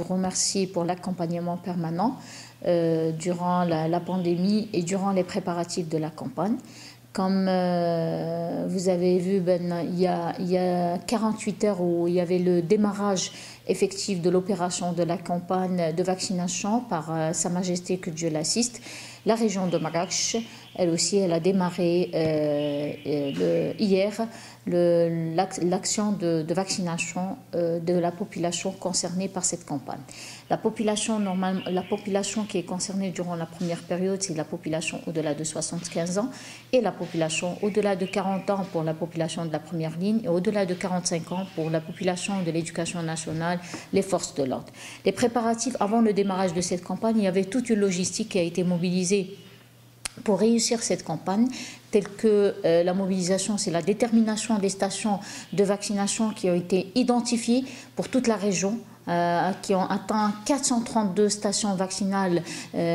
remercier pour l'accompagnement permanent durant la pandémie et durant les préparatifs de la campagne. Comme vous avez vu, il y a 48 heures où il y avait le démarrage effectif de l'opération de la campagne de vaccination par Sa Majesté, que Dieu l'assiste. La région de Marrakech, elle aussi, elle a démarré hier l'action de vaccination de la population concernée par cette campagne. La population qui est concernée durant la première période, c'est la population au-delà de 75 ans et la population au-delà de 40 ans pour la population de la première ligne et au-delà de 45 ans pour la population de l'éducation nationale, les forces de l'ordre. Les préparatifs avant le démarrage de cette campagne, il y avait toute une logistique qui a été mobilisée pour réussir cette campagne, telle que la mobilisation, c'est la détermination des stations de vaccination qui ont été identifiées pour toute la région, qui ont atteint 432 stations vaccinales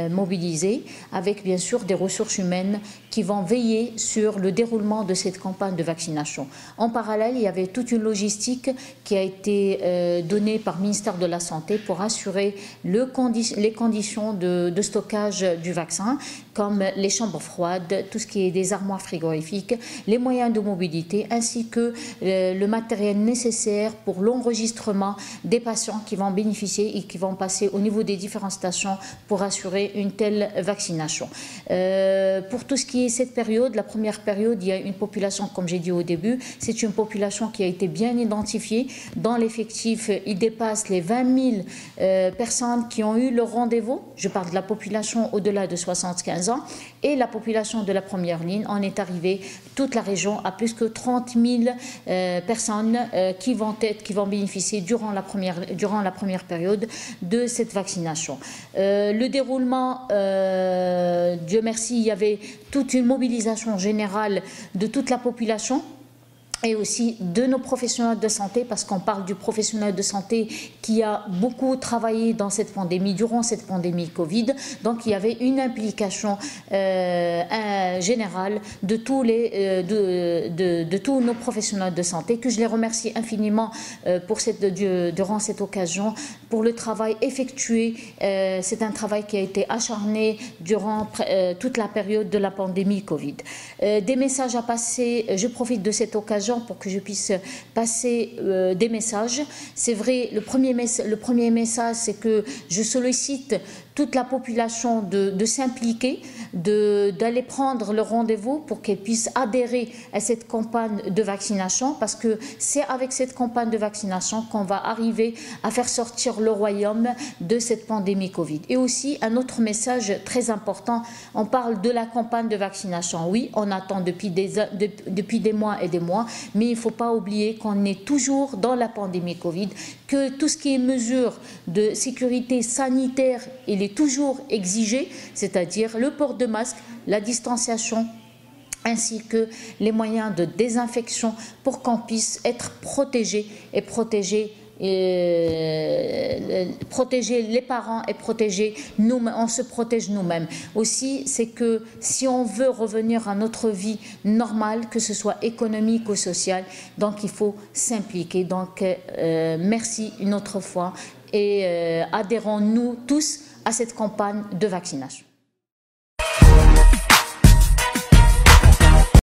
mobilisées, avec bien sûr des ressources humaines qui vont veiller sur le déroulement de cette campagne de vaccination. En parallèle, il y avait toute une logistique qui a été donnée par le ministère de la Santé pour assurer les conditions de stockage du vaccin, comme les chambres froides, tout ce qui est des armoires frigorifiques, les moyens de mobilité, ainsi que le matériel nécessaire pour l'enregistrement des patients qui vont bénéficier et qui vont passer au niveau des différentes stations pour assurer une telle vaccination. Pour tout ce qui est cette période, la première période, il y a une population, comme j'ai dit au début, c'est une population qui a été bien identifiée. Dans l'effectif, il dépasse les 20 000 personnes qui ont eu le rendez-vous. Je parle de la population au-delà de 75 ans et la population de la première ligne. On est arrivé, toute la région, à plus que 30 000 personnes qui vont bénéficier durant la première période de cette vaccination. Le déroulement, Dieu merci, il y avait toute une mobilisation générale de toute la population et aussi de nos professionnels de santé, parce qu'on parle du professionnel de santé qui a beaucoup travaillé dans cette pandémie, durant cette pandémie Covid. Donc il y avait une implication générale de tous nos professionnels de santé, que je les remercie infiniment durant cette occasion, pour le travail effectué. C'est un travail qui a été acharné durant toute la période de la pandémie Covid. Des messages à passer, je profite de cette occasion pour que je puisse passer des messages. C'est vrai, le premier message, c'est que je sollicite toute la population de s'impliquer, d'aller prendre le rendez-vous pour qu'elle puisse adhérer à cette campagne de vaccination, parce que c'est avec cette campagne de vaccination qu'on va arriver à faire sortir le royaume de cette pandémie Covid. Et aussi, un autre message très important, on parle de la campagne de vaccination. Oui, on attend depuis des mois et des mois, mais il ne faut pas oublier qu'on est toujours dans la pandémie Covid, que tout ce qui est mesures de sécurité sanitaire, il est toujours exigé, c'est-à-dire le port de masque, la distanciation, ainsi que les moyens de désinfection pour qu'on puisse être protégé et protéger les parents et protéger nous-mêmes. On se protège nous-mêmes. Aussi, c'est que si on veut revenir à notre vie normale, que ce soit économique ou sociale, donc il faut s'impliquer. Donc merci une autre fois et adhérons-nous tous à cette campagne de vaccination.